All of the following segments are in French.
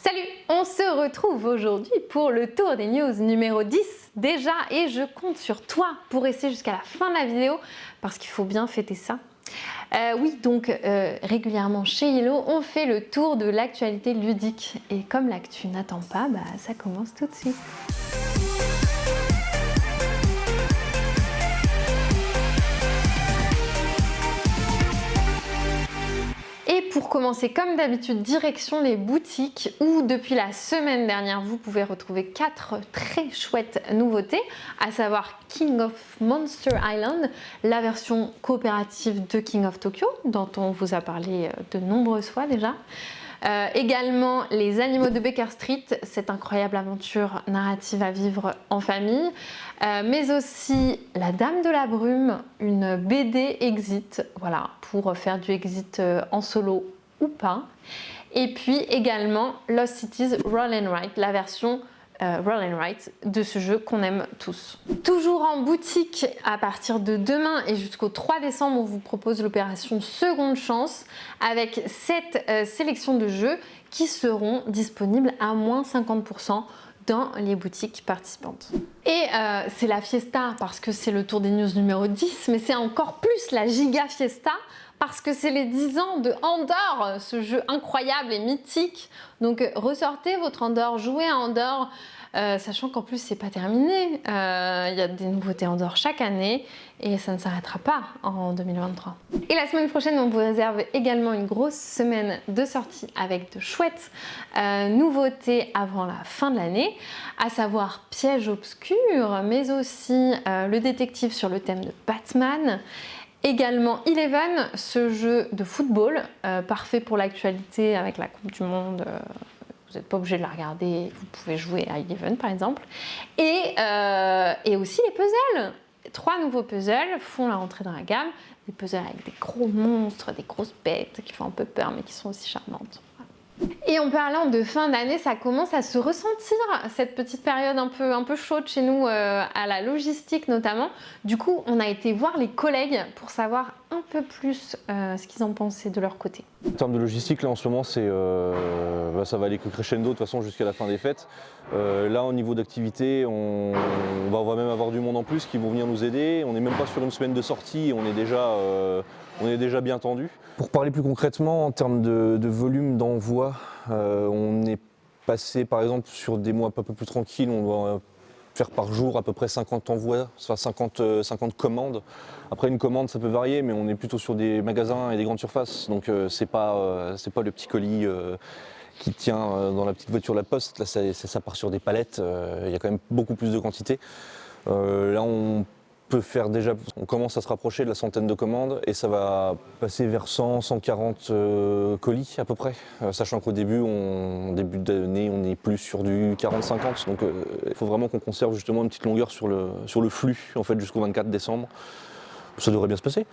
Salut, on se retrouve aujourd'hui pour le tour des news numéro 10 déjà et je compte sur toi pour rester jusqu'à la fin de la vidéo parce qu'il faut bien fêter ça. Régulièrement chez Yellow, on fait le tour de l'actualité ludique et comme l'actu n'attend pas, ça commence tout de suite. Et pour commencer, comme d'habitude, direction les boutiques où depuis la semaine dernière, vous pouvez retrouver 4 très chouettes nouveautés, à savoir King of Monster Island, la version coopérative de King of Tokyo, dont on vous a parlé de nombreuses fois déjà. Également les animaux de Baker Street, cette incroyable aventure narrative à vivre en famille, mais aussi La Dame de la Brume, une BD exit, voilà, pour faire du exit en solo ou pas. Et puis également Lost Cities Roll and Write, la version Roll and Write de ce jeu qu'on aime tous. Toujours en boutique à partir de demain et jusqu'au 3 décembre, on vous propose l'opération Seconde Chance avec 7 sélections de jeux qui seront disponibles à moins 50% dans les boutiques participantes. Et c'est la fiesta parce que c'est le tour des news numéro 10, mais c'est encore plus la giga fiesta parce que c'est les 10 ans de Andor, ce jeu incroyable et mythique. Donc ressortez votre Andor, jouez à Andor, sachant qu'en plus c'est pas terminé. Il y a des nouveautés Andor chaque année et ça ne s'arrêtera pas en 2023. Et la semaine prochaine, on vous réserve également une grosse semaine de sortie avec de chouettes nouveautés avant la fin de l'année, à savoir Piège obscur, mais aussi le détective sur le thème de Batman. Également Eleven, ce jeu de football, parfait pour l'actualité avec la Coupe du Monde. Vous n'êtes pas obligé de la regarder, vous pouvez jouer à Eleven par exemple. Et aussi les puzzles. 3 nouveaux puzzles font la rentrée dans la gamme. Des puzzles avec des gros monstres, des grosses bêtes qui font un peu peur mais qui sont aussi charmantes. Et en parlant de fin d'année, ça commence à se ressentir, cette petite période un peu chaude chez nous, à la logistique notamment. Du coup, on a été voir les collègues pour savoir un peu plus ce qu'ils en pensaient de leur côté. En termes de logistique, là en ce moment, ça va aller que crescendo de toute façon jusqu'à la fin des fêtes. Là, au niveau d'activité, on va même avoir du monde en plus qui vont venir nous aider. On n'est même pas sur une semaine de sortie, on est déjà bien tendu. Pour parler plus concrètement, en termes de volume d'envoi, on est passé par exemple sur des mois un peu plus tranquilles, on doit faire par jour à peu près 50 envois, soit 50 commandes. Après une commande ça peut varier, mais on est plutôt sur des magasins et des grandes surfaces, donc c'est pas le petit colis qui tient dans la petite voiture de la poste. Là ça part sur des palettes, il y a quand même beaucoup plus de quantité. Là on commence à se rapprocher de la centaine de commandes et ça va passer vers 100-140 colis à peu près, sachant qu'au début d'année on est plus sur du 40-50, donc il faut vraiment qu'on conserve justement une petite longueur sur le flux en fait jusqu'au 24 décembre. Ça devrait bien se passer.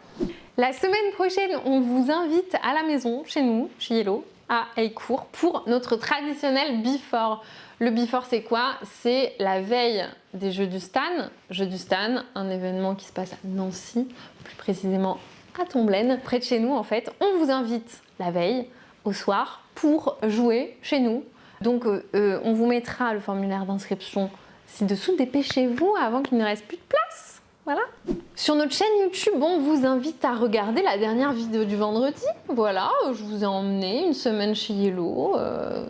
La semaine prochaine, on vous invite à la maison, chez nous, chez Yellow, à Heillecourt, pour notre traditionnel Before. Le Before, c'est quoi? C'est la veille des Jeux du Stan. Jeux du Stan, un événement qui se passe à Nancy, plus précisément à Tomblaine, près de chez nous en fait. On vous invite la veille, au soir, pour jouer chez nous. Donc on vous mettra le formulaire d'inscription ci-dessous. Dépêchez-vous avant qu'il ne reste plus de place. Voilà. Sur notre chaîne YouTube, on vous invite à regarder la dernière vidéo du vendredi. Voilà, je vous ai emmené une semaine chez Yellow.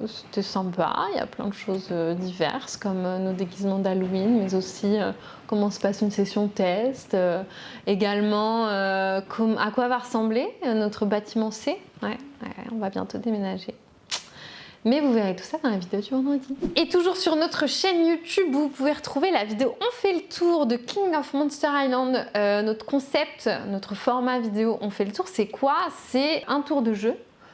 C'était sympa, il y a plein de choses diverses comme nos déguisements d'Halloween, mais aussi comment se passe une session test. Également, à quoi va ressembler notre bâtiment C. Ouais, on va bientôt déménager. Mais vous verrez tout ça dans la vidéo du vendredi. Et toujours sur notre chaîne YouTube, vous pouvez retrouver la vidéo On fait le tour de King of Monster Island. Notre concept, notre format vidéo On fait le tour, c'est quoi? C'est un tour de jeu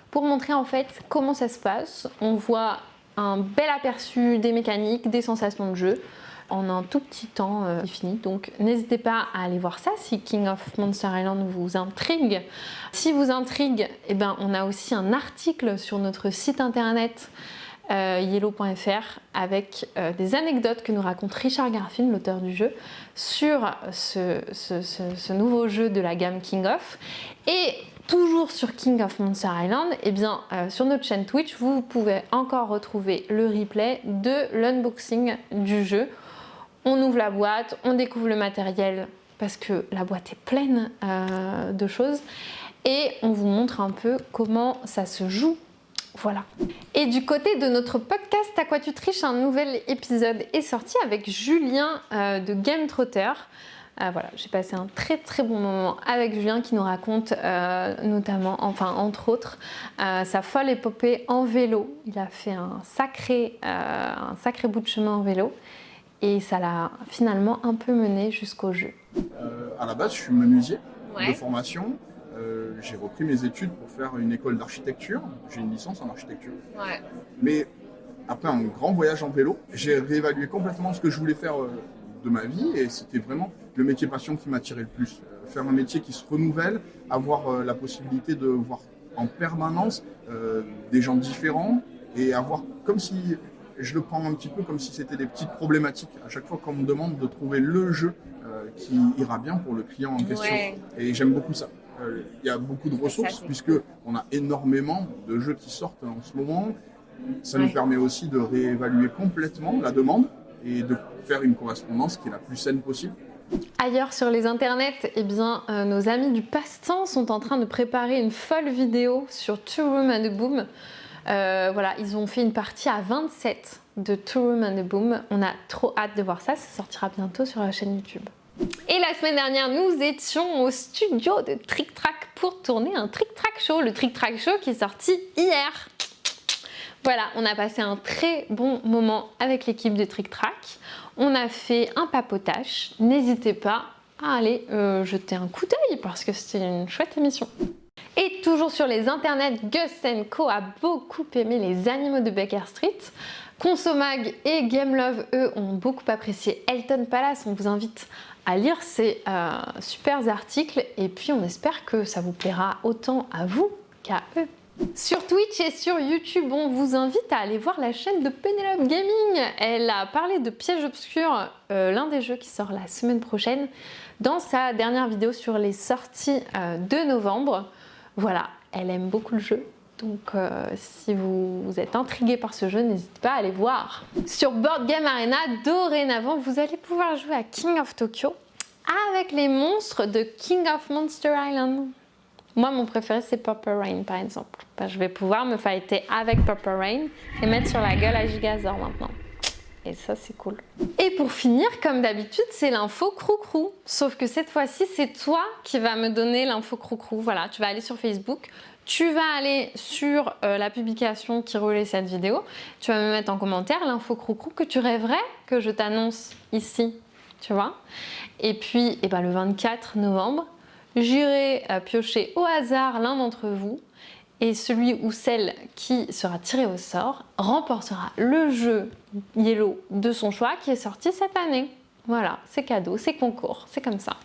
pour montrer en fait comment ça se passe. On voit un bel aperçu des mécaniques, des sensations de jeu en un tout petit temps fini. Donc n'hésitez pas à aller voir ça si King of Monster Island vous intrigue. Si vous intrigue, on a aussi un article sur notre site internet yellow.fr avec des anecdotes que nous raconte Richard Garfield, l'auteur du jeu, sur ce nouveau jeu de la gamme King of. Et Toujours sur King of Monster Island, et bien sur notre chaîne Twitch, vous pouvez encore retrouver le replay de l'unboxing du jeu. On ouvre la boîte, on découvre le matériel parce que la boîte est pleine de choses et on vous montre un peu comment ça se joue. Voilà. Et du côté de notre podcast À quoi tu triches, un nouvel épisode est sorti avec Julien de Game Trotter. Voilà, j'ai passé un très bon moment avec Julien qui nous raconte notamment, enfin entre autres, sa folle épopée en vélo. Il a fait un sacré bout de chemin en vélo et ça l'a finalement un peu mené jusqu'au jeu. À la base, je suis menuisier de formation. J'ai repris mes études pour faire une école d'architecture. J'ai une licence en architecture. Ouais. Mais après un grand voyage en vélo, j'ai réévalué complètement ce que je voulais faire de ma vie et c'était vraiment le métier passion qui m'attirait le plus. Faire un métier qui se renouvelle, avoir la possibilité de voir en permanence des gens différents et avoir comme si, je le prends un petit peu comme si c'était des petites problématiques. À chaque fois qu'on me demande de trouver le jeu qui ira bien pour le client en question. Ouais. Et j'aime beaucoup ça. Il y a beaucoup de ressources puisqu'on a énormément de jeux qui sortent en ce moment. Ça nous permet aussi de réévaluer complètement la demande et de faire une correspondance qui est la plus saine possible. Ailleurs sur les internets, eh bien, nos amis du passe-temps sont en train de préparer une folle vidéo sur Two Room and a Boom. Voilà, ils ont fait une partie à 27 de Two Room and a Boom. On a trop hâte de voir ça, ça sortira bientôt sur la chaîne YouTube. Et la semaine dernière, nous étions au studio de Trick Track pour tourner un Trick Track Show. Le Trick Track Show qui est sorti hier. Voilà, on a passé un très bon moment avec l'équipe de Trick Track. On a fait un papotage. N'hésitez pas à aller jeter un coup d'œil parce que c'était une chouette émission. Et toujours sur les internets, Gus & Co a beaucoup aimé les animaux de Baker Street. Consomag et Gamelove, eux, ont beaucoup apprécié Elton Palace. On vous invite à lire ces super articles et puis on espère que ça vous plaira autant à vous qu'à eux. Sur Twitch et sur YouTube, on vous invite à aller voir la chaîne de Penelope Gaming. Elle a parlé de Piège Obscur, l'un des jeux qui sort la semaine prochaine, dans sa dernière vidéo sur les sorties de novembre. Voilà, elle aime beaucoup le jeu. Donc si vous êtes intrigué par ce jeu, n'hésitez pas à aller voir. Sur Board Game Arena, dorénavant, vous allez pouvoir jouer à King of Tokyo avec les monstres de King of Monster Island. Moi, mon préféré, c'est Purple Rain, par exemple. Ben, je vais pouvoir me fighter avec Purple Rain et mettre sur la gueule à Gigazor maintenant. Et ça, c'est cool. Et pour finir, comme d'habitude, c'est l'info croucrou. Sauf que cette fois-ci, c'est toi qui vas me donner l'info croucrou. Voilà, tu vas aller sur Facebook, tu vas aller sur la publication qui relaie cette vidéo, tu vas me mettre en commentaire l'info croucrou que tu rêverais que je t'annonce ici, tu vois. Et puis, eh ben, le 24 novembre, j'irai piocher au hasard l'un d'entre vous et celui ou celle qui sera tiré au sort remportera le jeu Yellow de son choix qui est sorti cette année. Voilà, c'est cadeau, c'est concours, c'est comme ça.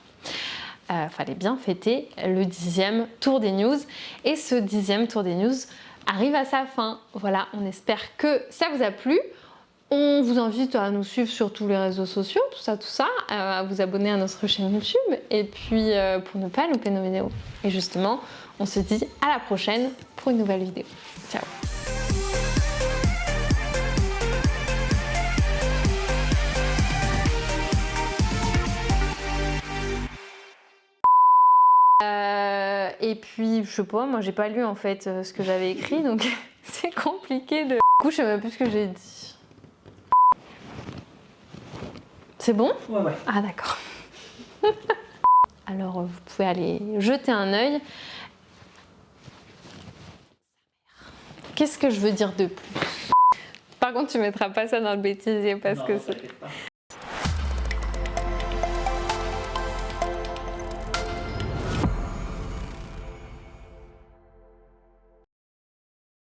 Fallait bien fêter le 10e tour des news et ce 10e tour des news arrive à sa fin. Voilà, on espère que ça vous a plu. On vous invite à nous suivre sur tous les réseaux sociaux, tout ça, à vous abonner à notre chaîne YouTube et puis pour ne pas louper nos vidéos. Et justement, on se dit à la prochaine pour une nouvelle vidéo. Ciao! Et puis, je sais pas, moi j'ai pas lu en fait ce que j'avais écrit, donc c'est compliqué de... Du coup, je sais même plus ce que j'ai dit. C'est bon? Ouais. Ah d'accord. Alors, vous pouvez aller jeter un œil. Qu'est-ce que je veux dire de plus? Par contre, tu mettras pas ça dans le bêtisier parce que c'est...